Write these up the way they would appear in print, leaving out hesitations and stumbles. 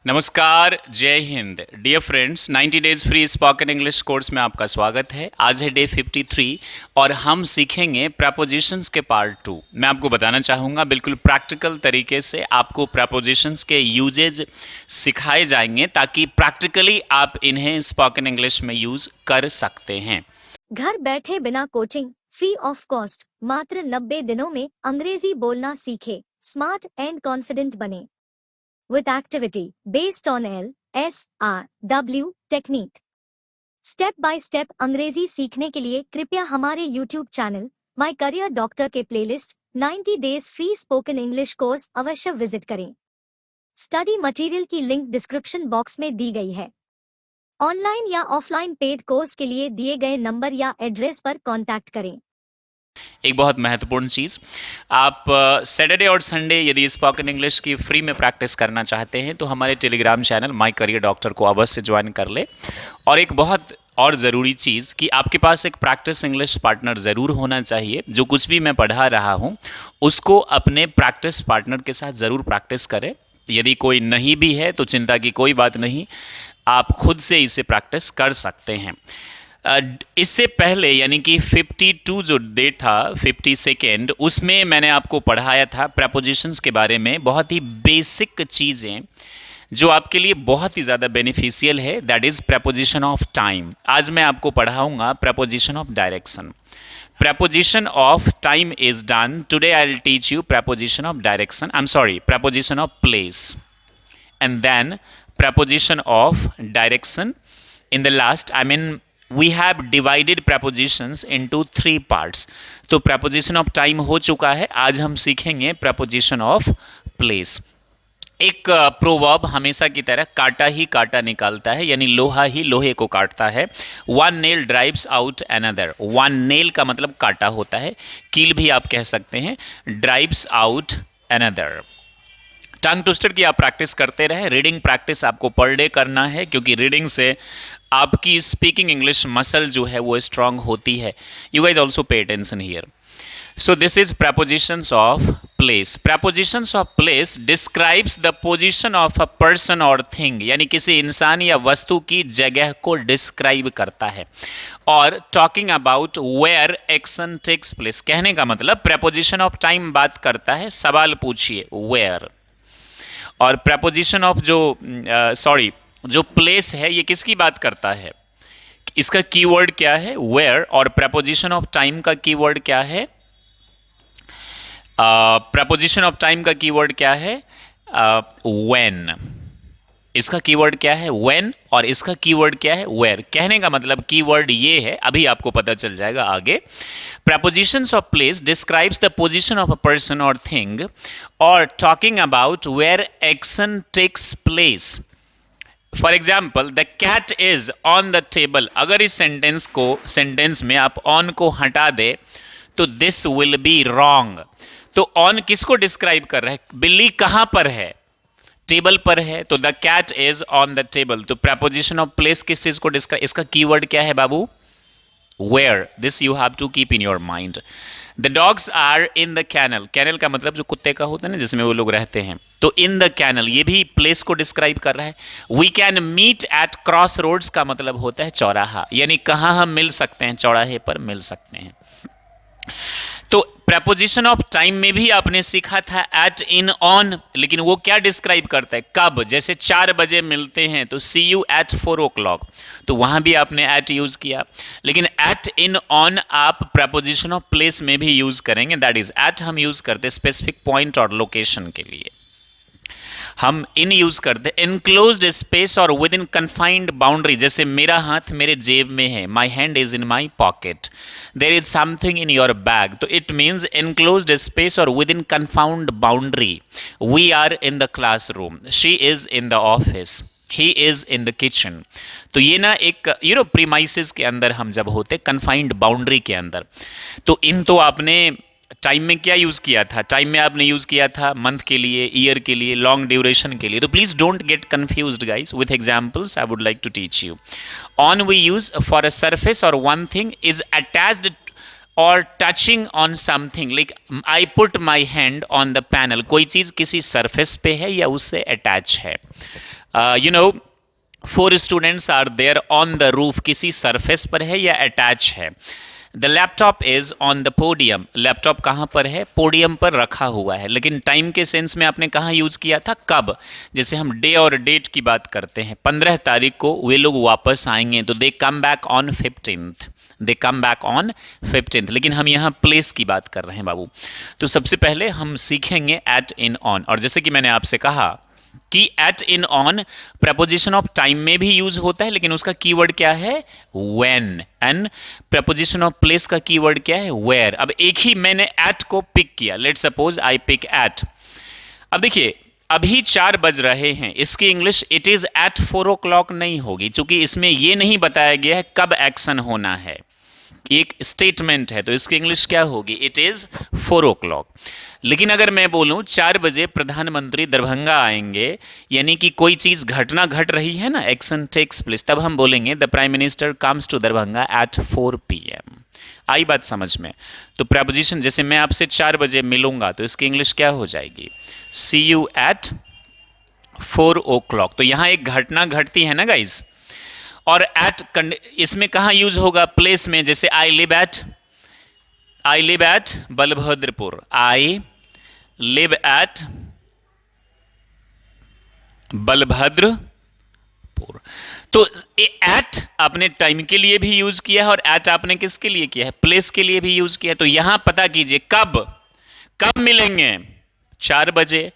नमस्कार, जय हिंद। Dear friends, 90 days free spoken English course में आपका स्वागत है। आज है डे 53 और हम सीखेंगे प्रपोजिशंस के पार्ट 2। मैं आपको बताना चाहूँगा बिल्कुल प्रैक्टिकल तरीके से आपको प्रपोजिशंस के यूजेज सिखाए जाएंगे ताकि प्रैक्टिकली आप इन्हें स्पोकन इंग्लिश में यूज़ कर सकते हैं। घर बैठे बिना कोचिंग, फ्री ऑफ कॉस्ट, मात्र 90 दिनों में अंग्रेजी बोलना सीखे, स्मार्ट एंड कॉन्फिडेंट बने। With activity based on LSRW technique. Step by step Angrezi सीखने के लिए कृपया हमारे YouTube channel my career doctor के playlist 90 days free spoken English course अवश्य विजिट करें। स्टडी मटेरियल की लिंक डिस्क्रिप्शन बॉक्स में दी गई है। ऑनलाइन या ऑफलाइन पेड कोर्स के लिए दिए गए नंबर या एड्रेस पर कॉन्टैक्ट करें। एक बहुत महत्वपूर्ण चीज़, आप सैटरडे और संडे यदि स्पोकन इंग्लिश की फ्री में प्रैक्टिस करना चाहते हैं तो हमारे Telegram channel my career doctor को अवश्य ज्वाइन कर ले। और एक बहुत और ज़रूरी चीज़ कि आपके पास एक प्रैक्टिस इंग्लिश पार्टनर ज़रूर होना चाहिए। जो कुछ भी मैं पढ़ा रहा हूँ उसको अपने प्रैक्टिस पार्टनर के साथ ज़रूर प्रैक्टिस करें। यदि कोई नहीं भी है तो चिंता की कोई बात नहीं, आप खुद से इसे प्रैक्टिस कर सकते हैं। इससे पहले यानी कि 52 जो डे था 52nd, उसमें मैंने आपको पढ़ाया था प्रपोजिशंस के बारे में, बहुत ही बेसिक चीज़ें जो आपके लिए बहुत ही ज़्यादा बेनिफिशियल है। That is preposition of time. आज मैं आपको पढ़ाऊंगा preposition of direction. Preposition of time is done, today I will teach you preposition of direction, I am sorry, preposition of place and then preposition of direction. In the last, I mean, we have divided prepositions into 3 parts. तो preposition of time हो चुका है, आज हम सीखेंगे preposition of place। एक proverb हमेशा की तरह काटा ही काटा निकालता है, यानी लोहा ही लोहे को काटता है। One nail drives out another. One nail का मतलब काटा होता है, कील भी आप कह सकते हैं, drives out another. Tongue twister की आप प्रैक्टिस करते रहे। रीडिंग प्रैक्टिस आपको पर डे करना है क्योंकि रीडिंग से आपकी स्पीकिंग इंग्लिश मसल जो है वो स्ट्रांग होती है। यू गाइज ऑल्सो पे attention here. So this is propositions of place. Propositions of place describes the position of a person और थिंग, यानी किसी इंसान या वस्तु की जगह को डिस्क्राइब करता है। और talking about where action takes place, कहने का मतलब प्रपोजिशन ऑफ टाइम बात करता है, सवाल पूछिए वेयर। और प्रपोजिशन ऑफ जो प्लेस है ये किसकी बात करता है, इसका कीवर्ड क्या है, वेयर। और प्रपोजिशन ऑफ टाइम का कीवर्ड क्या है, प्रपोजिशन ऑफ टाइम का कीवर्ड क्या है, व्हेन। इसका कीवर्ड क्या है, व्हेन, और इसका कीवर्ड क्या है, वेयर। कहने का मतलब कीवर्ड ये है, अभी आपको पता चल जाएगा आगे। Prepositions of place describes the position of a person or thing or talking about where action takes place. For example, the cat is on the table. अगर इस सेंटेंस में आप on को हटा दे तो this will be wrong। तो on किसको describe कर रहा है, बिल्ली कहां पर है, टेबल पर है, तो the cat is on the table. तो प्रपोजिशन ऑफ प्लेस किस चीज को डिस्क्राइब, इसका कीवर्ड क्या है बाबू, where. This you have to keep in your mind. The dogs are in the kennel. Kennel का मतलब जो कुत्ते का होता है ना, जिसमें वो लोग रहते हैं, तो इन द कैनल ये भी प्लेस को डिस्क्राइब कर रहा है। We can meet at cross roads का मतलब होता है चौराहा, यानी कहां हम मिल सकते हैं, चौराहे पर मिल सकते हैं। तो प्रपोजिशन ऑफ टाइम में भी आपने सीखा था एट, इन, ऑन, लेकिन वो क्या डिस्क्राइब करता है, कब। जैसे 4 बजे मिलते हैं तो सी यू एट 4 o'clock, तो वहां भी आपने एट यूज किया। लेकिन एट, इन, ऑन आप प्रपोजिशन ऑफ प्लेस में भी यूज करेंगे। दैट इज एट हम यूज करते स्पेसिफिक पॉइंट और लोकेशन के लिए, हम इन यूज करते इनक्लोज्ड स्पेस और विद इन कन्फाइंड बाउंड्री। जैसे मेरा हाथ मेरे जेब में है, my hand is in my pocket, there is something in your bag, तो इट मीन्स इनक्लोज्ड स्पेस और within confined boundary. We are in the classroom, she is in the office, he is in the kitchen. तो ये ना एक premises के अंदर हम जब होते, कन्फाइंड बाउंड्री के अंदर। तो इन तो आपने टाइम में क्या यूज किया था, टाइम में आपने यूज किया था मंथ के लिए, ईयर के लिए, लॉन्ग ड्यूरेशन के लिए। तो please don't get confused guys, with examples I would like to teach you. On we use for a surface और वन थिंग इज अटैच्ड और touching on something, like I put my hand on the panel, कोई चीज किसी surface पे है या उससे attach है। You know 4 students are there on the roof, किसी सरफेस पर है या अटैच है। The laptop is on the podium, laptop कहाँ पर है, पोडियम पर रखा हुआ है। लेकिन टाइम के सेंस में आपने कहाँ यूज किया था, कब। जैसे हम डे और डेट की बात करते हैं, 15 तारीख को वे लोग वापस आएंगे, तो they come back on 15th, they come back on 15th। लेकिन हम यहाँ प्लेस की बात कर रहे हैं बाबू। तो सबसे पहले हम सीखेंगे एट, इन, ऑन। और जैसे कि मैंने आपसे कहा कि at, in, on preposition of time में भी यूज होता है, लेकिन उसका कीवर्ड क्या है, when. And preposition of place का कीवर्ड क्या है, वेयर। अब एक ही मैंने एट को पिक किया, let suppose I pick at. अब देखिए अभी 4 बज रहे हैं, इसकी English it is eight 4 o'clock नहीं होगी, क्योंकि इसमें यह नहीं बताया गया है कब एक्शन होना है, एक स्टेटमेंट है, तो इसकी इंग्लिश क्या होगी, इट इज 4 o'clock। लेकिन अगर मैं बोलूं 4 बजे प्रधानमंत्री दरभंगा आएंगे, यानी कि कोई चीज घटना घट रही है ना, एक्शन टेक्स प्लेस, तब हम बोलेंगे the prime minister comes to Darbhanga at 4 PM। आई बात समझ में। तो प्रपोजिशन, जैसे मैं आपसे 4 बजे मिलूंगा, तो इसकी इंग्लिश क्या हो जाएगी, सी यू एट 4 o'clock। तो यहां एक घटना घटती है ना गाइज, और एट इसमें कहां यूज होगा, प्लेस में। जैसे आई live at Balbhadrapur, I live at Balbhadrapur. तो एट आपने टाइम के लिए भी यूज किया है, और एट आपने किसके लिए किया है, प्लेस के लिए भी यूज किया है। तो यहां पता कीजिए कब मिलेंगे, 4 बजे।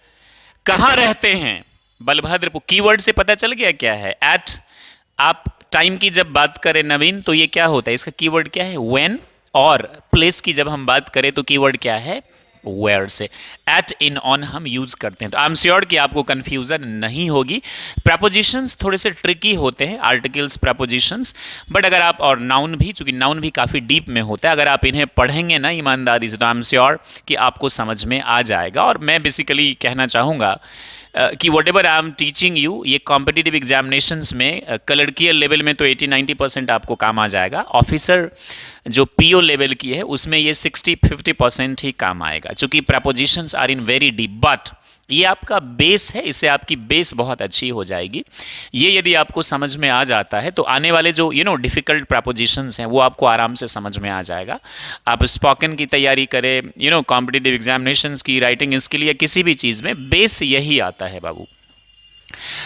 कहां रहते हैं, बलभद्रपुर। कीवर्ड से पता चल गया क्या है, एट। आप टाइम की जब बात करें नवीन, तो ये क्या होता है, इसका कीवर्ड क्या है, व्हेन। और प्लेस की जब हम बात करें तो कीवर्ड क्या है, वेयर से। एट, इन, ऑन हम यूज करते हैं। तो आई एम श्योर कि आपको कंफ्यूजन नहीं होगी। प्रपोजिशंस थोड़े से ट्रिकी होते हैं, आर्टिकल्स, प्रपोजिशंस, बट अगर आप, और नाउन भी, चूंकि नाउन भी काफी डीप में होता है, अगर आप इन्हें पढ़ेंगे ना ईमानदारी से, तो आई एम श्योर कि आपको समझ में आ जाएगा। और मैं बेसिकली कहना चाहूंगा कि what ever I am teaching you, ये कॉम्पिटिटिव एग्जामिनेशंस में क्लर्कियल लेवल में तो 80-90% आपको काम आ जाएगा। ऑफिसर जो पीओ लेवल की है उसमें ये 60-50% ही काम आएगा, चूंकि prepositions are in very deep. But ये आपका बेस है, इससे आपकी बेस बहुत अच्छी हो जाएगी। ये यदि आपको समझ में आ जाता है तो आने वाले जो डिफिकल्ट प्रपोजिशंस हैं वो आपको आराम से समझ में आ जाएगा। आप स्पोकन की तैयारी करें, कॉम्पिटिटिव एग्जामिनेशंस की, राइटिंग, इसके लिए किसी भी चीज़ में बेस यही आता है बाबू।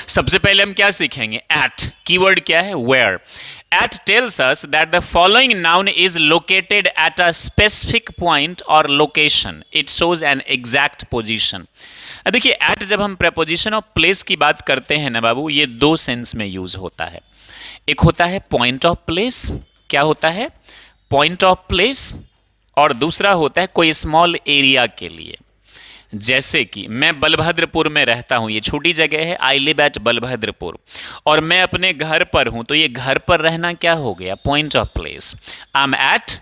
सबसे पहले हम क्या सीखेंगे, एट। कीवर्ड क्या है, where. At tells us that the following noun is located at a specific point or location. It shows an exact position. देखिए at जब हम preposition of place की बात करते हैं ना बाबू, ये 2 सेंस में यूज होता है। एक होता है point of place, क्या होता है, point of place, और दूसरा होता है कोई स्मॉल एरिया के लिए। जैसे कि मैं बलभद्रपुर में रहता हूं, ये छोटी जगह है, आई लिव एट बलभद्रपुर, और मैं अपने घर पर हूं, तो ये घर पर रहना क्या हो गया, point of place. I am at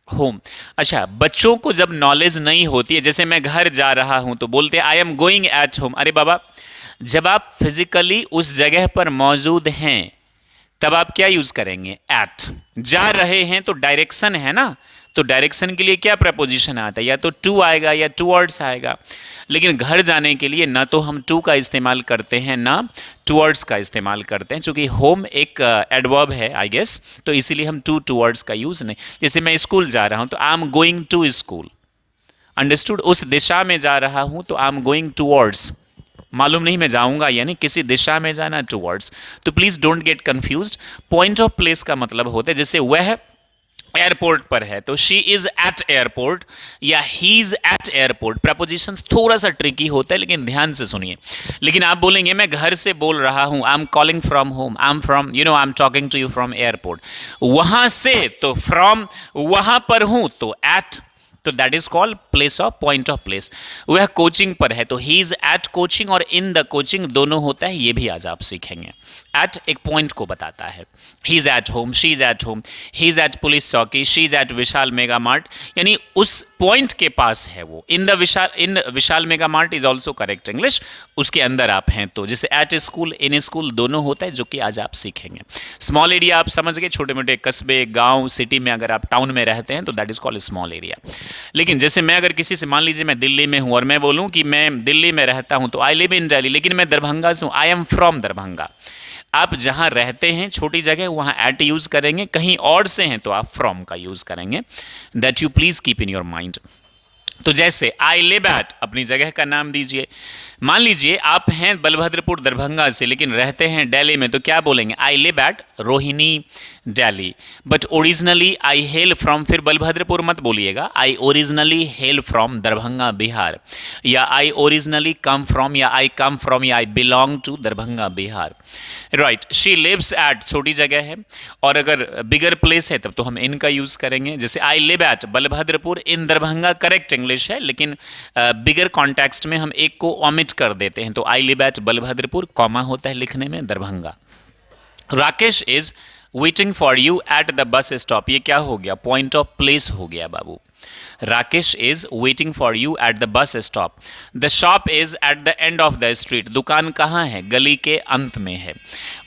home. अच्छा, बच्चों को जब नॉलेज नहीं होती है, जैसे मैं घर जा रहा हूं तो बोलते हैं आई एम गोइंग एट होम। अरे बाबा, जब आप फिजिकली उस जगह पर मौजूद हैं तब आप क्या यूज करेंगे, एट। जा रहे हैं तो डायरेक्शन है ना, तो डायरेक्शन के लिए क्या प्रपोजिशन आता है, या तो टू आएगा या टूवर्ड्स आएगा। लेकिन घर जाने के लिए ना तो हम टू का इस्तेमाल करते हैं ना टूवर्ड्स का इस्तेमाल करते हैं, क्योंकि होम एक एडवर्ब है आई गेस, तो इसीलिए हम टूवर्ड्स का यूज नहीं। जैसे मैं स्कूल जा रहा हूं तो I am going to school, understood. उस दिशा में जा रहा हूं तो आई एम गोइंग टूवर्ड्स, मालूम नहीं मैं जाऊंगा, यानी किसी दिशा में जाना, टूवर्ड्स। तो please don't get confused. Point of place का मतलब होता है, जैसे वह एयरपोर्ट पर है तो शी इज एट एयरपोर्ट या ही इज एट एयरपोर्ट। प्रपोजिशंस थोड़ा सा ट्रिकी होता है, लेकिन ध्यान से सुनिए। लेकिन आप बोलेंगे मैं घर से बोल रहा हूं, I am calling from home, I am from I am talking to you from airport. वहां से तो फ्रॉम, वहां पर हूं तो एट, तो that is called place of, point of place. वह कोचिंग पर है तो ही इज एट कोचिंग और इन द कोचिंग दोनों होता है, ये भी आज आप सीखेंगे। एट एक पॉइंट को बताता है। He is at home, she is at home, he is at police चौकी, she is at Vishal mega mart, यानी उस पॉइंट के पास है वो। In Vishal mega mart is also correct English, उसके अंदर आप हैं तो। जैसे एट स्कूल, इन स्कूल दोनों होता है, जो कि आज आप सीखेंगे। स्मॉल एरिया आप समझ गए, छोटे मोटे कस्बे, गांव, सिटी में अगर आप टाउन में रहते हैं तो that is called small area. लेकिन जैसे मैं अगर किसी से, मान लीजिए मैं दिल्ली में हूँ और मैं बोलूँ कि मैं दिल्ली में रहता हूँ, तो आई लिव इन दिल्ली, लेकिन मैं दरभंगा से हूँ, आई एम फ्रॉम दरभंगा। आप जहाँ रहते हैं छोटी जगह, वहाँ एट यूज़ करेंगे, कहीं और से हैं तो आप फ्रॉम का यूज़ करेंगे। That you please keep in your mind. तो जैसे आई लिव एट, अपनी जगह का नाम दीजिए। मान लीजिए आप हैं बलभद्रपुर दरभंगा से, लेकिन रहते हैं दिल्ली में, तो क्या बोलेंगे? I live at Rohini Delhi, but originally I hail from, फिर बलभद्रपुर मत बोलिएगा, I originally hail from Darbhanga Bihar, या आई ओरिजिनली कम फ्रॉम, या आई कम फ्रॉम, या I belong to Darbhanga Bihar. Right, she lives at छोटी जगह है, और अगर बिगर प्लेस है तब तो हम इन का यूज करेंगे। जैसे आई live at Balbhadrapur in Darbhanga, correct English है, लेकिन बिगर कॉन्टेक्स्ट में हम एक को ओमिट कर देते हैं, तो I live at Balbhadrapur, comma होता है लिखने में Darbhanga. Rakesh is waiting for you at the bus stop, ये क्या हो गया? पॉइंट ऑफ प्लेस हो गया बाबू। Rakesh is waiting for you at the bus stop. The shop is at the end of the street, दुकान कहाँ है? गली के अंत में है।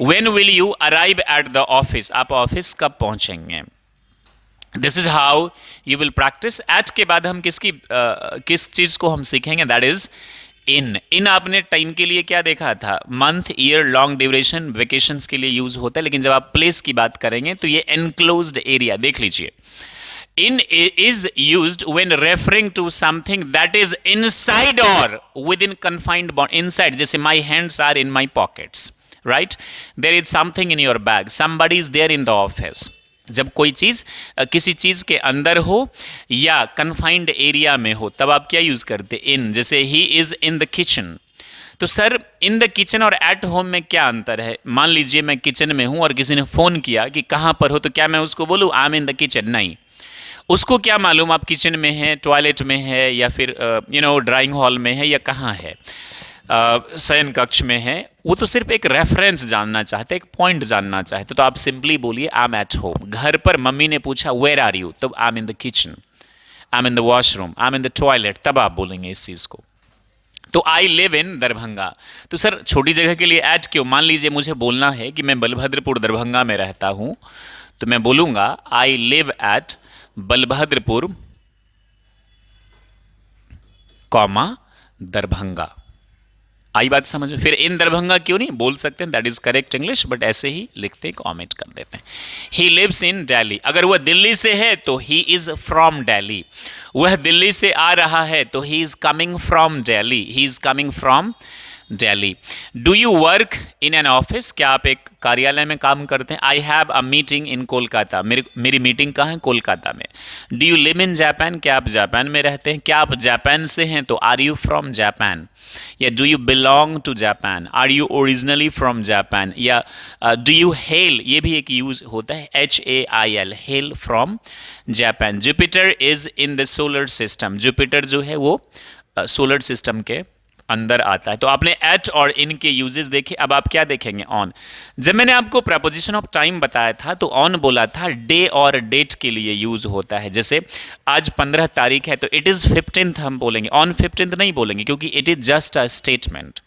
When will you arrive at the office, आप ऑफिस कब पहुंचेंगे? This is how you will practice. At के बाद हम किस चीज को हम सीखेंगे? दैट इज इन आपने टाइम के लिए क्या देखा था? Month, year, long duration, vacations के लिए यूज होता है, लेकिन जब आप प्लेस की बात करेंगे तो ये एनक्लोज्ड एरिया, देख लीजिए। In is used when referring to something that is inside or within confined bond. Inside, जैसे my hands are in my pockets, right? There is something in your bag. Somebody is there in the office. जब कोई चीज़ किसी चीज़ के अंदर हो या confined area में हो, तब आप क्या यूज़ करते? इन। जैसे he is in the kitchen. तो सर इन द किचन और एट होम में क्या अंतर है? मान लीजिए मैं किचन में हूँ और किसी ने फ़ोन किया कि कहाँ पर हो, तो क्या मैं उसको बोलूँ I am in the kitchen? नहीं। उसको क्या मालूम आप किचन में हैं, टॉयलेट में है, या फिर ड्राइंग हॉल में है, या कहाँ है, शयन कक्ष में है। वो तो सिर्फ एक रेफरेंस जानना चाहते, एक पॉइंट जानना चाहते, तो आप सिंपली बोलिए आई एम एट होम। घर पर मम्मी ने पूछा वेयर आर यू, तब I am in the kitchen, I am in the washroom, I am in the toilet, तब आप बोलेंगे इस चीज़ को। तो आई लिव इन दरभंगा, तो सर छोटी जगह के लिए एट क्यों? मान लीजिए मुझे बोलना है कि मैं बलभद्रपुर दरभंगा में रहता हूँ, तो मैं बोलूँगा I live at Balbhadrapur, comma Darbhanga. आई बात समझ में? फिर इन दरभंगा क्यों नहीं बोल सकते हैं? That is correct English, but ऐसे ही लिखते, कॉमेंट कर देते हैं। ही लिव्स इन दिल्ली, अगर वह दिल्ली से है तो ही इज फ्रॉम दिल्ली। वह दिल्ली से आ रहा है तो he is coming from Delhi, he is coming from Delhi. Do you work in an office, क्या आप एक कार्यालय में काम करते हैं? I have a meeting in Kolkata, मेरी मीटिंग कहाँ है? कोलकाता में। Do you live in Japan, क्या आप जापान में रहते हैं? क्या आप जापान से हैं तो आर यू फ्रॉम जापान, या do you belong to Japan, are you originally from Japan, या डू यू हेल, ये भी एक यूज होता है, HAIL, hail from Japan. Jupiter is in the solar system, Jupiter जो है वो सोलर सिस्टम के अंदर आता है। तो आपने एट और इन के यूजेस देखे, अब आप क्या देखेंगे? ऑन। जब मैंने आपको प्रपोजिशन ऑफ टाइम बताया था तो ऑन बोला था डे और डेट के लिए यूज होता है। जैसे आज 15 तारीख है तो इट इज़ 15th हम बोलेंगे, ऑन 15th नहीं बोलेंगे, क्योंकि it is just a statement.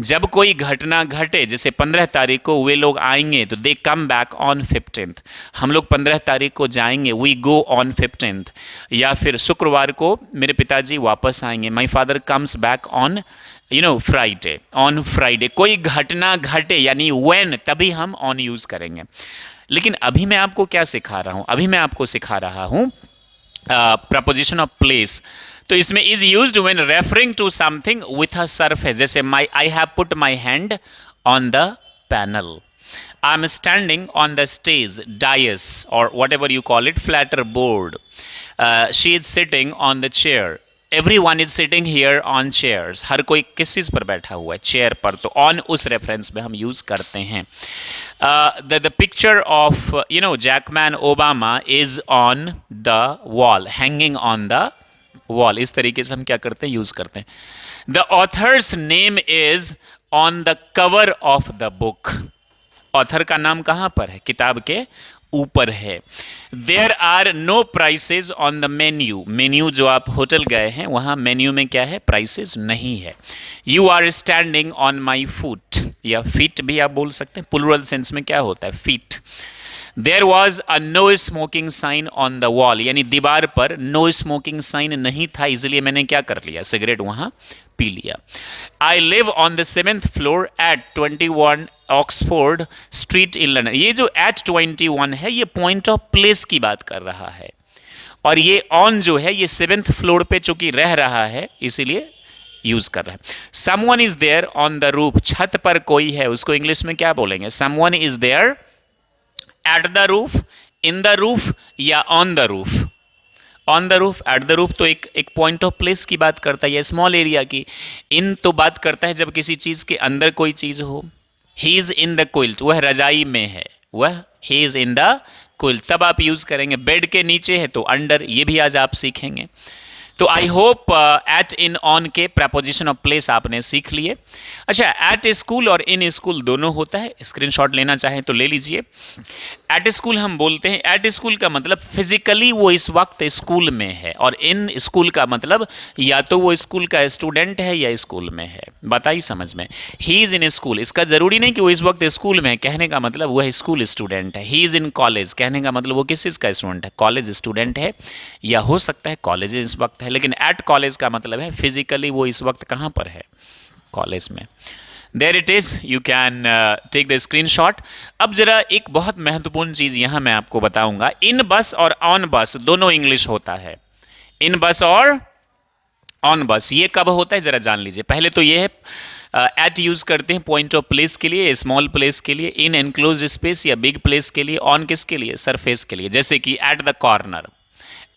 जब कोई घटना घटे, जैसे 15 तारीख को वे लोग आएंगे तो they come back on 15th, हम लोग 15 तारीख को जाएंगे, वी गो ऑन 15th। या फिर शुक्रवार को मेरे पिताजी वापस आएंगे, my father comes back on Friday, on Friday. कोई घटना घटे यानी व्हेन, तभी हम ऑन यूज करेंगे। लेकिन अभी मैं आपको क्या सिखा रहा हूं? अभी मैं आपको सिखा रहा हूं प्रपोजिशन ऑफ प्लेस। तो इसमें is used when referring to something with a surface, जैसे I have put my hand on the panel, I am standing on the stage, dais और whatever you call it, flatter board, she is sitting on the chair, everyone is sitting here on chairs, हर कोई किस चीज़ पर बैठा हुआ है? Chair पर। तो ऑन उस रेफरेंस में हम यूज करते हैं। The picture of Jackman Obama is on the wall, hanging on the wall, इस तरीके से हम क्या करते हैं? यूज करते हैं। The author's name is on the cover of the book, author का नाम कहाँ पर है? किताब के ऊपर है। There are no prices on the menu, menu जो आप होटल गए हैं वहां मेन्यू में क्या है? प्राइसेज नहीं है। You are standing on my foot, या फीट भी आप बोल सकते हैं, प्लूरल सेंस में क्या होता है? Feet. There was a no smoking sign on the wall, यानी दीवार पर नो स्मोकिंग साइन नहीं था, इसलिए मैंने क्या कर लिया, सिगरेट वहां पी लिया। I live on the 7th floor at 21 Oxford street in London. ये जो एट 21 है ये पॉइंट ऑफ प्लेस की बात कर रहा है, और ये ऑन जो है ये 7th फ्लोर पे चूंकि रह रहा है इसीलिए यूज कर रहा है। Someone is there on the roof, छत पर कोई है, उसको इंग्लिश में क्या बोलेंगे? Someone is there at the roof, in the roof या on the roof? On the roof, at the roof तो एक पॉइंट ऑफ प्लेस की बात करता है या स्मॉल एरिया की। इन तो बात करता है जब किसी चीज के अंदर कोई चीज हो। He is in the quilt, वह रजाई में है, वह he is in the quilt, तब आप यूज करेंगे। बेड के नीचे है तो अंडर, ये भी आज आप सीखेंगे। तो I hope eight in on के प्रपोजिशन ऑफ प्लेस आपने सीख लिए। अच्छा, एट स्कूल और इन स्कूल दोनों होता है, स्क्रीनशॉट लेना चाहें तो ले लीजिए। एट स्कूल हम बोलते हैं, एट स्कूल का मतलब फिजिकली वो इस वक्त स्कूल में है, और इन स्कूल का मतलब या तो वो स्कूल का स्टूडेंट है या स्कूल में है। बताइए समझ में। ही इज इन स्कूल, इसका जरूरी नहीं कि वो इस वक्त स्कूल में है, कहने का मतलब वह स्कूल स्टूडेंट है। ही इज इन कॉलेज, कहने का मतलब वो किस चीज का स्टूडेंट है, कॉलेज स्टूडेंट है, या हो सकता है कॉलेज इस वक्त है, लेकिन एट कॉलेज का मतलब है फिजिकली वो इस वक्त कहां पर है, कॉलेज में। There it is, you can take the screenshot. अब जरा एक बहुत महत्वपूर्ण चीज यहां मैं आपको बताऊंगा, इन बस और ऑन बस दोनों इंग्लिश होता है। इन बस और ऑन बस ये कब होता है जरा जान लीजिए। पहले तो ये है एट यूज करते हैं पॉइंट ऑफ प्लेस के लिए, स्मॉल प्लेस के लिए, इन एनक्लोज स्पेस या बिग प्लेस के लिए, ऑन किसके लिए, सरफेस के लिए। जैसे कि at the corner,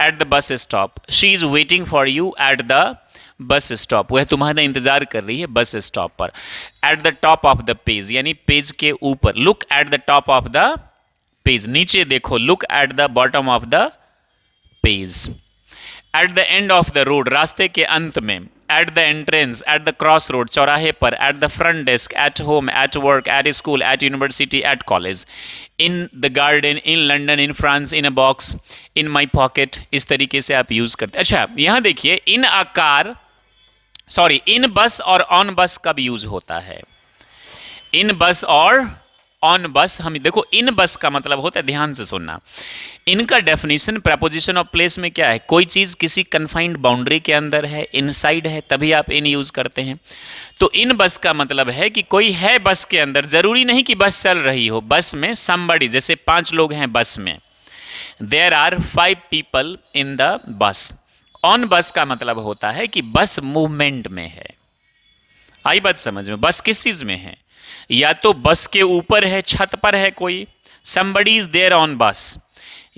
eight the bus stop, she is waiting for you at the bus stop, वह तुम्हारा इंतजार कर रही है बस स्टॉप पर। At the top of the page, यानी पेज के ऊपर, look at the top of the page, नीचे देखो, look at the bottom of the page. Eight the end of the road, रास्ते के अंत में। At the entrance, at the cross road, चौराहे पर। At the front desk, at home, at work, at school, at university, at college. In the garden, in London, in France, in a box, in my pocket, इस तरीके से आप use करते हैं। अच्छा, यहां देखिए, इन अ कार, सॉरी, इन बस और ऑन बस कब यूज होता है? इन बस और ऑन बस, हम देखो, इन बस का मतलब होता है, ध्यान से सुनना, इनका डेफिनेशन प्रपोजिशन ऑफ प्लेस में क्या है, कोई चीज किसी कन्फाइंड बाउंड्री के अंदर है, इनसाइड है, तभी आप इन यूज करते हैं। तो इन बस का मतलब है कि कोई है बस के अंदर, जरूरी नहीं कि बस चल रही हो, बस में somebody, जैसे 5 लोग हैं बस में, there are 5 people in the bus. On bus का मतलब होता है कि बस मूवमेंट में है। आई बात समझ में? बस किस चीज में है, या तो बस के ऊपर है, छत पर है कोई, somebody is there on bus,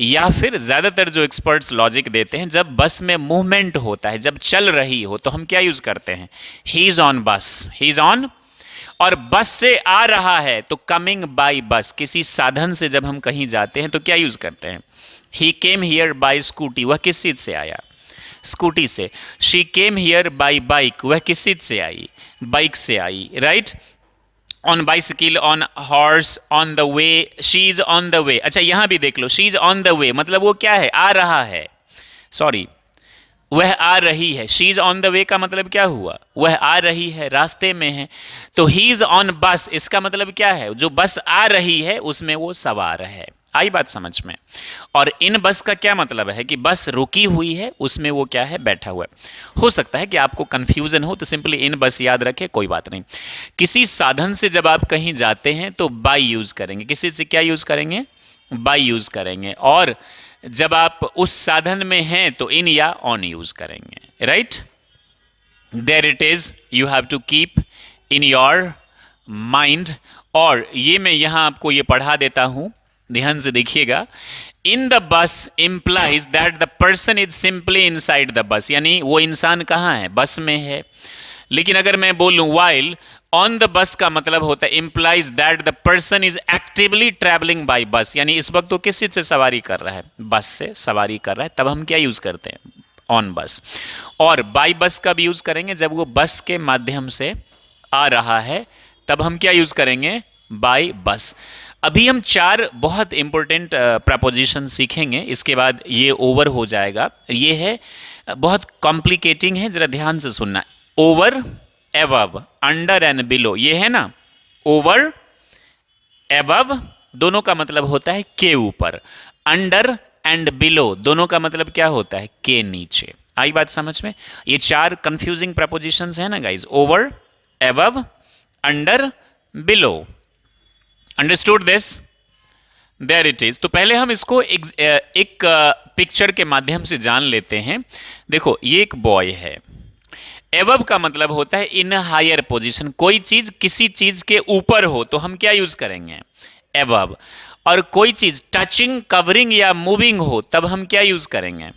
या फिर ज्यादातर जो एक्सपर्ट्स लॉजिक देते हैं, जब बस में मूवमेंट होता है, जब चल रही हो, तो हम क्या यूज करते हैं, ही इज ऑन बस, ही इज ऑन। और बस से आ रहा है तो कमिंग बाय बस, किसी साधन से जब हम कहीं जाते हैं तो क्या यूज करते हैं, he came here by scooty, वह किस चीज से आया, स्कूटी से। She came here by bike, वह किस चीज से आई, बाइक से आई, right. On bicycle, on horse, on the way, she is on the way. अच्छा, यहां भी देख लो, she is on the way मतलब वो क्या है, आ रहा है, सॉरी, वह आ रही है। शी इज ऑन द वे का मतलब क्या हुआ, वह आ रही है, रास्ते में है। तो ही इज ऑन बस, इसका मतलब क्या है, जो बस आ रही है उसमें वो सवार है। आई बात समझ में? और इन बस का क्या मतलब है कि बस रुकी हुई है, उसमें वो क्या है, बैठा हुआ है। हो सकता है कि आपको कंफ्यूजन हो, तो सिंपली इन बस याद रखें, कोई बात नहीं। किसी साधन से जब आप कहीं जाते हैं तो बाय यूज करेंगे, किसी से क्या यूज करेंगे, बाय यूज करेंगे। और जब आप उस साधन में हैं तो इन या ऑन यूज करेंगे, right. There it is, you have to keep in your mind. और ये मैं यहां आपको ये पढ़ा देता हूं, ध्यान से देखिएगा। इन द बस implies that the person is simply inside the bus, यानी वो इंसान कहां है, बस में है। लेकिन अगर मैं बोलूं वाइल ऑन द बस का मतलब होता है implies that the person is actively travelling by बस, यानी इस वक्त वो किस चीज से सवारी कर रहा है, बस से सवारी कर रहा है, तब हम क्या यूज करते हैं, ऑन बस। और बाय बस कब यूज करेंगे, जब वो बस के माध्यम से आ रहा है, तब हम क्या यूज करेंगे, बाय बस। अभी हम 4 बहुत इंपॉर्टेंट प्रपोजिशन सीखेंगे, इसके बाद ये ओवर हो जाएगा। ये है बहुत कॉम्प्लिकेटिंग है, जरा ध्यान से सुनना। Over, above, under and below, ये है ना, ओवर, एबव दोनों का मतलब होता है के ऊपर, अंडर एंड बिलो दोनों का मतलब क्या होता है, के नीचे। आई बात समझ में? ये चार कंफ्यूजिंग प्रपोजिशंस है ना guys, over, above, under, below. Understood this? There it is. तो पहले हम इसको एक पिक्चर के माध्यम से जान लेते हैं। देखो ये एक बॉय है। एबव का मतलब होता है इन हायर पोजीशन, कोई चीज किसी चीज के ऊपर हो तो हम क्या यूज करेंगे, एबव। और कोई चीज टचिंग, कवरिंग या मूविंग हो तब हम क्या यूज करेंगे,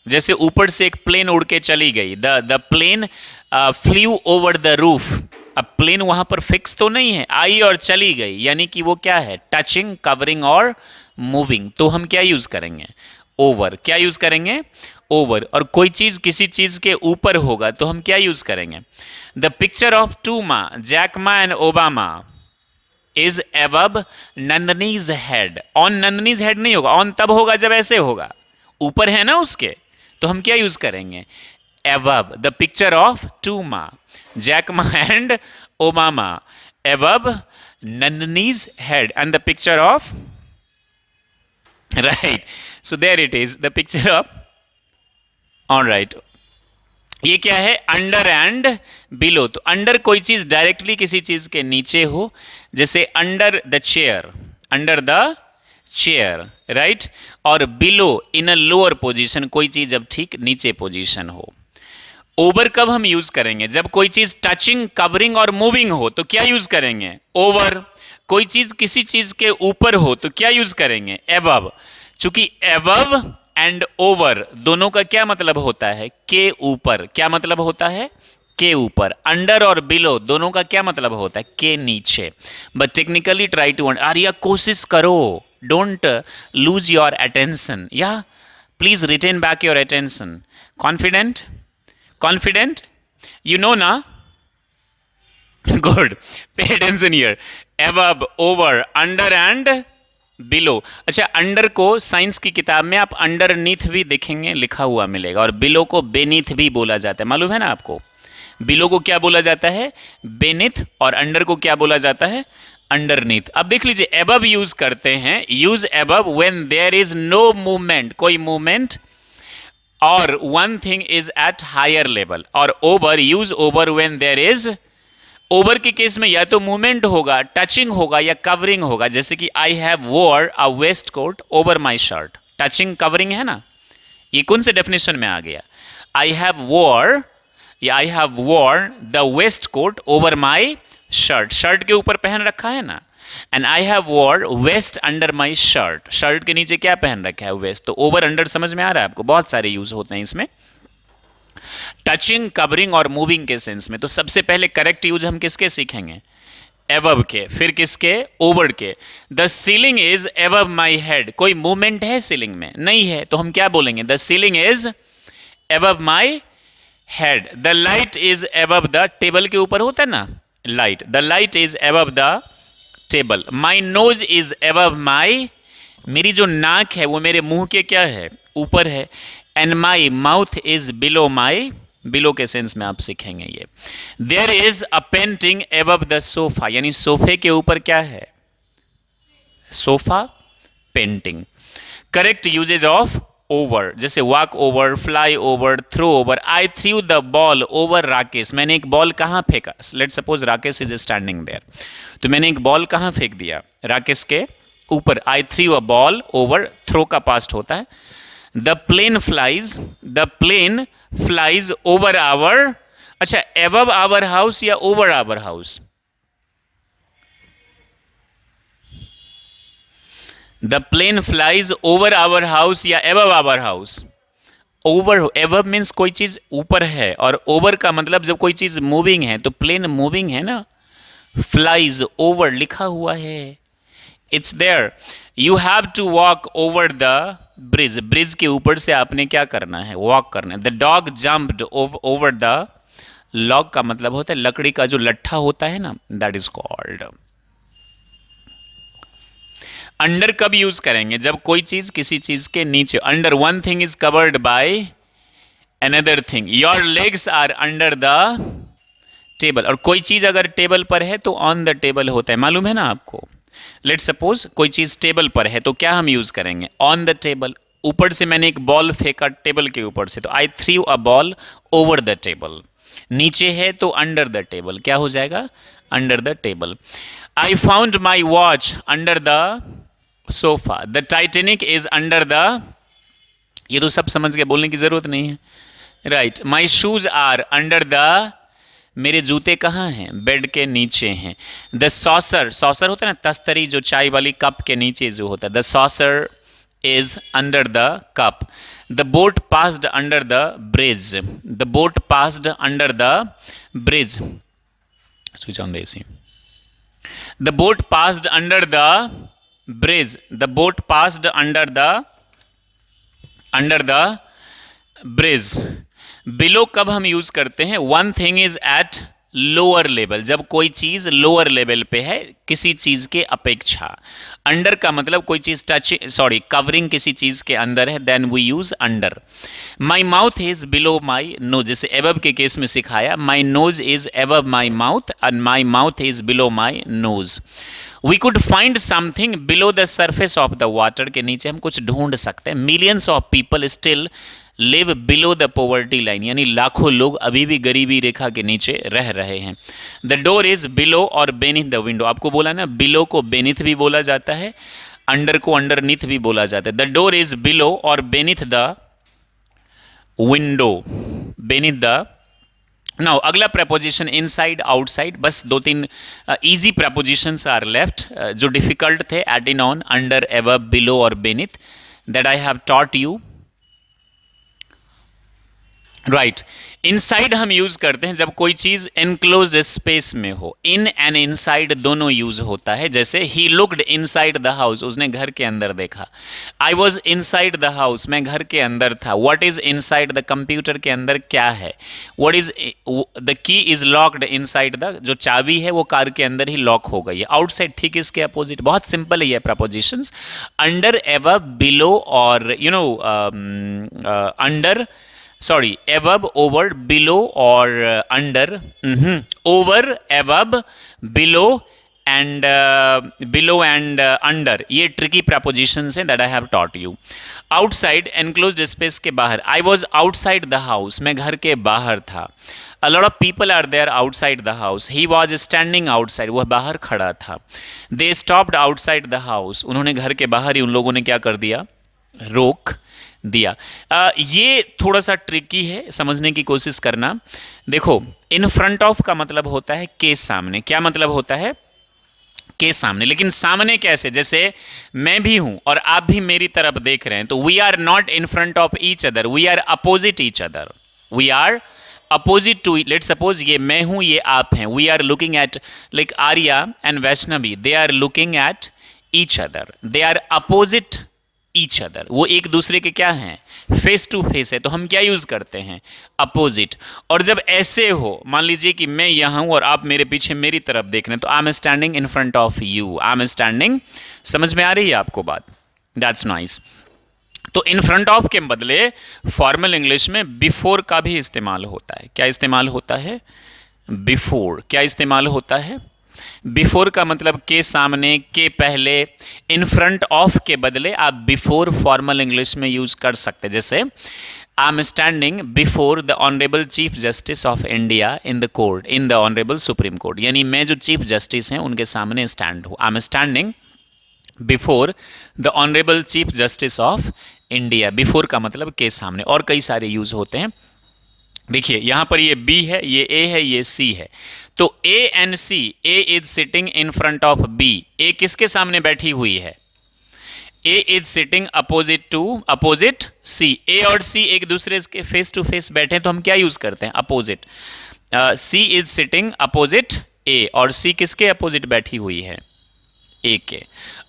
जैसे ऊपर से एक प्लेन उड़ के चली गई, the plane flew over the roof. अब प्लेन वहां पर फिक्स तो नहीं है, आई और चली गई, यानी कि वो क्या है, टचिंग, कवरिंग और मूविंग, तो हम क्या यूज करेंगे, ओवर। क्या यूज करेंगे, ओवर। और कोई चीज किसी चीज के ऊपर होगा तो हम क्या यूज करेंगे, the picture of two Ma, Jack Ma and Obama is above Nandini's head. On Nandini's head नहीं होगा, ऑन तब होगा जब ऐसे होगा, ऊपर है ना उसके, तो हम क्या यूज करेंगे, above. The picture of two Ma, Jack Ma and Obama above Nandini's head and the picture of, right, so there it is the picture of, alright. ये क्या है, अंडर एंड बिलो। तो अंडर कोई चीज डायरेक्टली किसी चीज के नीचे हो, जैसे under the chair, under the chair, right. और below in a lower position, कोई चीज अब ठीक नीचे पोजीशन हो। ओवर कब हम यूज करेंगे, जब कोई चीज टचिंग, कवरिंग और मूविंग हो तो क्या यूज करेंगे, ओवर। कोई चीज किसी चीज के ऊपर हो तो क्या यूज करेंगे, एबव। चूंकि एबव एंड ओवर दोनों का क्या मतलब होता है, के ऊपर। क्या मतलब होता है, के ऊपर। अंडर और बिलो दोनों का क्या मतलब होता है, के नीचे। But technically try to Arya, कोशिश करो, डोंट लूज योर अटेंशन, या please retain back your attention. Confident, confident, you know ना, good, pay attention here. above, over, under and below। अच्छा, अंडर को साइंस की किताब में आप अंडरनीथ भी देखेंगे लिखा हुआ मिलेगा, और बिलो को बेनीथ भी बोला जाता है, मालूम है ना आपको। बिलो को क्या बोला जाता है, बेनीथ, और अंडर को क्या बोला जाता है, अंडरनीथ। अब देख लीजिए, एबव यूज करते हैं, use above when there is no movement, कोई मूवमेंट, और one thing is at higher level. और over, use over when there is, over के केस में या तो मूवमेंट होगा, टचिंग होगा या कवरिंग होगा, जैसे कि I have wore a waistcoat over my shirt. Touching, covering है ना, ये कौन से डेफिनेशन में आ गया, आई हैव वोर या I have wore the waistcoat over my shirt, shirt के ऊपर पहन रखा है ना। And I have wore vest under my shirt, shirt के नीचे क्या पहन रखा है, वेस्ट। तो ओवर अंडर समझ में आ रहा है आपको, बहुत सारे यूज होते हैं इसमें, टचिंग, कवरिंग और मूविंग के सेंस में। तो सबसे पहले करेक्ट यूज हम किसके सीखेंगे, एबव के, फिर किसके, ओवर के। The ceiling is above my head, कोई मूवमेंट है सीलिंग में, नहीं है, तो हम क्या बोलेंगे, the ceiling is above my head. The light is above the table, के ऊपर होता है ना light, the light is above the table. My nose is above my, मेरी जो नाक है वो मेरे मुंह के क्या है, ऊपर है। And my mouth is below my, below के सेंस में आप सीखेंगे ये। There is a painting above the sofa, यानी सोफे के ऊपर क्या है, sofa, painting. Correct usages of over, जैसे walk over, fly over, throw over. I threw the ball over Rakesh, मैंने एक बॉल कहाँ फेंका, let suppose Rakesh is standing there, तो मैंने एक बॉल कहाँ फेंक दिया, राकेश के ऊपर। I threw a ball over, throw का पास्ट होता है। The plane flies, the plane flies over our, अच्छा एबव आवर हाउस या over our house, the plane flies over our house या above our house. Over, above means कोई चीज ऊपर है, और ओवर का मतलब जब कोई चीज मूविंग है, तो प्लेन मूविंग है ना, फ्लाइज ओवर लिखा हुआ है, it's there. You have to walk over the bridge, bridge के ऊपर से आपने क्या करना है, वॉक करना है। The dog jumped over the log का मतलब होता है लकड़ी का जो लट्ठा होता है ना, दैट इज कॉल्ड। अंडर कब यूज करेंगे, जब कोई चीज किसी चीज के नीचे, under one thing is covered by another thing. Your legs are under the table, और कोई चीज अगर टेबल पर है तो ऑन द टेबल होता है, मालूम है ना आपको। लेट सपोज कोई चीज टेबल पर है तो क्या हम यूज करेंगे, ऑन द टेबल। ऊपर से मैंने एक बॉल फेंका टेबल के ऊपर से, तो I threw a ball over the table. नीचे है तो अंडर द टेबल, क्या हो जाएगा, under the table. I found my watch under the sofa, the Titanic is under the, ये तो सब समझ के बोलने की जरूरत नहीं है, right. My shoes are under the, मेरे जूते कहाँ हैं, बेड के नीचे हैं। द सॉसर, सॉसर होता है ना तस्तरी, जो चाय वाली कप के नीचे जो होता है, the saucer is under the cup. The boat passed under the bridge, the boat passed under the bridge. Switch on the AC. The boat passed under the bridge, the boat passed under the bridge. Below कब हम use करते हैं, one thing is at lower level, जब कोई चीज lower level पे है किसी चीज के अपेक्षा। अंडर का मतलब कोई चीज कवरिंग किसी चीज के अंदर है, then we use under. My mouth is below my nose, जैसे एबव के केस में सिखाया, my nose is above my mouth and my mouth is below my nose. We could find something below the surface of the water, के नीचे हम कुछ ढूंढ सकते हैं। Millions of people still live below the poverty line, यानी लाखों लोग अभी भी गरीबी रेखा के नीचे रह रहे हैं। द डोर इज बिलो और बेनिथ द विंडो, आपको बोला ना बिलो को बेनिथ भी बोला जाता है, अंडर को अंडरनीथ भी बोला जाता है। द डोर इज बिलो और beneath the window, beneath the. Now अगला प्रपोजिशन इनसाइड आउटसाइड, बस दो तीन इजी प्रपोजिशंस आर लेफ्ट जो डिफिकल्ट थे, at in on, under, above, below और beneath, that I have taught you, right. Inside हम use करते हैं जब कोई चीज एनक्लोज्ड स्पेस में हो, इन एंड इनसाइड दोनों यूज होता है। जैसे he looked inside the house, उसने घर के अंदर देखा। I was inside the house, मैं घर के अंदर था। What is inside the, computer के अंदर क्या है। What is the key is locked inside the, जो चाबी है वो कार के अंदर ही लॉक हो गई है। आउटसाइड ठीक इसके अपोजिट, बहुत सिंपल है ये प्रपोजिशंस। अंडर, एबव, बिलो और under, sorry, above, over, below और under, over, above, below and under, ये ट्रिकी प्रपोजिशंस हैं that I have taught you. Outside, enclosed space के बाहर। I was outside the house, मैं घर के बाहर था। A lot of people are there outside the house, he was standing outside, वह बाहर खड़ा था। They stopped outside the house, उन्होंने घर के बाहर ही उन लोगों ने क्या कर दिया, रोक दिया। ये थोड़ा सा ट्रिकी है, समझने की कोशिश करना। देखो, इन फ्रंट ऑफ का मतलब होता है के सामने, क्या मतलब होता है, के सामने। लेकिन सामने कैसे, जैसे मैं भी हूं और आप भी मेरी तरफ देख रहे हैं, तो we are not in front of each other, we are opposite each other, we are opposite to, let suppose ये मैं हूं, ये आप हैं, we are looking at, like Arya and Vaishnavi, they are looking at each other, they are opposite each other, वो एक दूसरे के क्या हैं, फेस टू फेस है, तो हम क्या यूज करते हैं, अपोजिट। और जब ऐसे हो, मान लीजिए कि मैं यहां हूं और आप मेरे पीछे मेरी तरफ देख रहे हैं, तो I am standing in front of you, I am standing, समझ में आ रही है आपको बात, दैट्स नाइस। तो इन फ्रंट ऑफ के बदले फॉर्मल इंग्लिश में बिफोर का भी इस्तेमाल होता है। क्या इस्तेमाल होता है, बिफोर, क्या इस्तेमाल होता है, बिफोर का मतलब के सामने, के पहले। इन फ्रंट ऑफ के बदले आप बिफोर फॉर्मल इंग्लिश में यूज कर सकते, जैसे आई am standing before the honourable chief justice of India in the court, in the honourable supreme court, यानी मैं जो चीफ जस्टिस हैं उनके सामने स्टैंड हूं। I am standing before the honourable chief justice of India, before का मतलब के सामने। और कई सारे यूज होते हैं। देखिए यहां पर ये बी है, ये ए है, ये सी है, तो A and C, A is sitting in front of B, A किसके सामने बैठी हुई है, A is sitting opposite C, A और सी एक दूसरे के फेस टू फेस बैठे हैं, तो हम क्या यूज करते हैं, opposite. C is sitting opposite A, और सी किसके अपोजिट बैठी हुई है, ए के।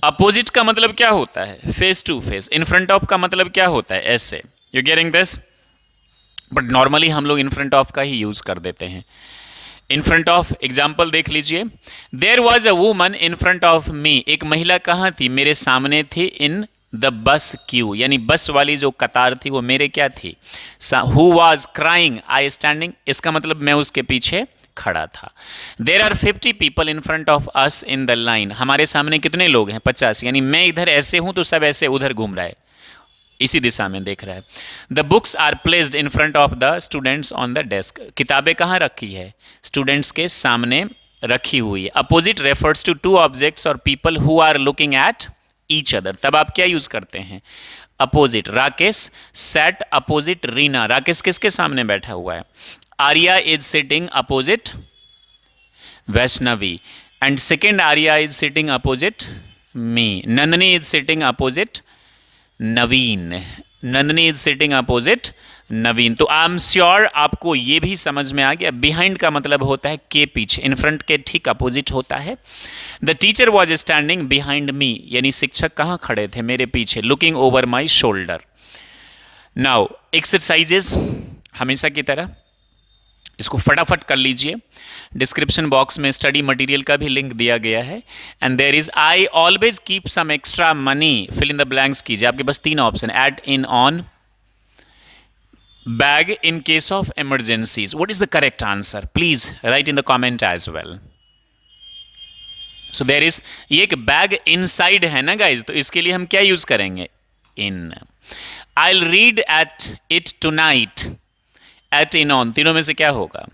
अपोजिट का मतलब क्या होता है, face to face. In front of का मतलब क्या होता है, ऐसे, you getting this, but normally हम लोग इन फ्रंट ऑफ का ही यूज कर देते हैं। इन फ्रंट ऑफ एग्जाम्पल देख लीजिए, there was a woman in front of me, एक महिला कहाँ थी, मेरे सामने थी। इन द बस क्यू, यानी बस वाली जो कतार थी वो मेरे क्या थी, who was crying, I standing, इसका मतलब मैं उसके पीछे खड़ा था। There are 50 people in front of us in the line, हमारे सामने कितने लोग हैं? 50, यानी मैं इधर ऐसे हूं तो सब ऐसे उधर घूम रहा है, इसी दिशा में देख रहा है। The books are placed in front of the students on the desk, किताबें कहाँ रखी है? स्टूडेंट्स के सामने रखी हुई है। Opposite refers to two objects और people who are looking at each other, तब आप क्या यूज करते हैं? Opposite. Rakesh sat opposite Reena, Rakesh किसके सामने बैठा हुआ है? Arya is sitting opposite Vaishnavi, and second Arya is sitting opposite me. Nandini is sitting opposite Naveen, Nandini is sitting opposite Naveen. तो आई एम श्योर आपको ये भी समझ में आ गया, बिहाइंड का मतलब होता है के पीछे, इन फ्रंट के ठीक अपोजिट होता है। The teacher was standing behind me, यानी शिक्षक कहाँ खड़े थे? मेरे पीछे, looking over my shoulder. Now exercises हमेशा की तरह इसको फटाफट कर लीजिए। डिस्क्रिप्शन बॉक्स में स्टडी मटेरियल का भी लिंक दिया गया है। And there is I always keep some extra money, fill in the blanks कीजिए। आपके पास 3 option, add in on bag in case of emergencies. What is the correct answer? Please write in the comment as well. So there is, ये एक bag inside है ना guys, तो इसके लिए हम क्या यूज करेंगे? In. I will read at it tonight, at in on, तीनों में से क्या होगा?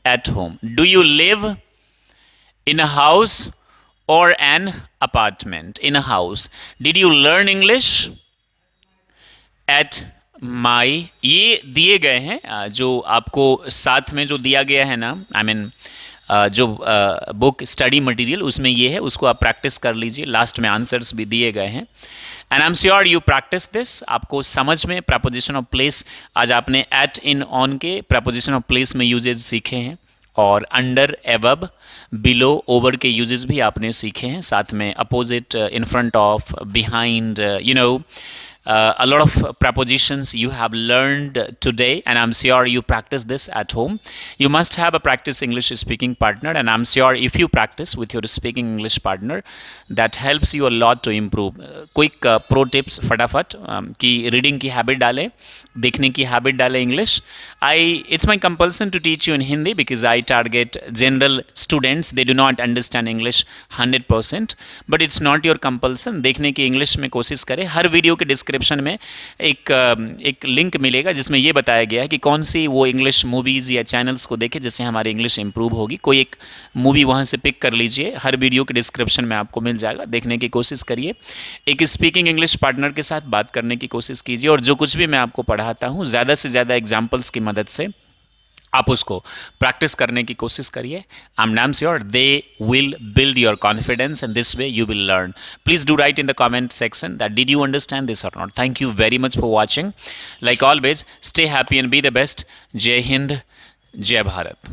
At home. Do you live in a house और an apartment? In a house. Did you learn English? At my. ये दिए गए हैं, जो आपको साथ में जो दिया गया है ना, आई मीन जो बुक स्टडी मटेरियल उसमें ये है, उसको आप प्रैक्टिस कर लीजिए। लास्ट में आंसर्स भी दिए गए हैं। And I am sure you practice this. आपको समझ में प्रपोजिशन ऑफ प्लेस, आज आपने एट इन ऑन के प्रपोजिशन ऑफ प्लेस में यूजेज सीखे हैं, और अंडर, एबव, बिलो, ओवर के यूजेस भी आपने सीखे हैं। साथ में opposite, in front of, behind, you know, a lot of prepositions you have learned today, and I'm sure you practice this at home. You must have a practice English speaking partner, and I'm sure if you practice with your speaking English partner, that helps you a lot to improve. Quick pro tips फटाफट कि reading की habit डालें, देखने की habit डालें English. It's my compulsion to teach you in Hindi because I target general students. They do not understand English 100%, but it's not your compulsion. देखने की English में कोशिश करें। हर वीडियो के डिस्क्रिप्शन में एक लिंक मिलेगा जिसमें ये बताया गया है कि कौन सी वो इंग्लिश मूवीज़ या चैनल्स को देखें जिससे हमारी इंग्लिश इंप्रूव होगी। कोई एक मूवी वहाँ से पिक कर लीजिए, हर वीडियो के डिस्क्रिप्शन में आपको मिल जाएगा, देखने की कोशिश करिए। एक स्पीकिंग इंग्लिश पार्टनर के साथ बात करने की कोशिश कीजिए, और जो कुछ भी मैं आपको पढ़ाता हूँ ज़्यादा से ज़्यादा एग्जाम्पल्स की मदद से आप उसको प्रैक्टिस करने की कोशिश करिए। I am damn sure they will build your confidence, and this way you will learn. Please do write in the comment section that did you understand this or not. Thank you very much for watching. Like always, stay happy and be the best. Jai Hind, Jai Bharat.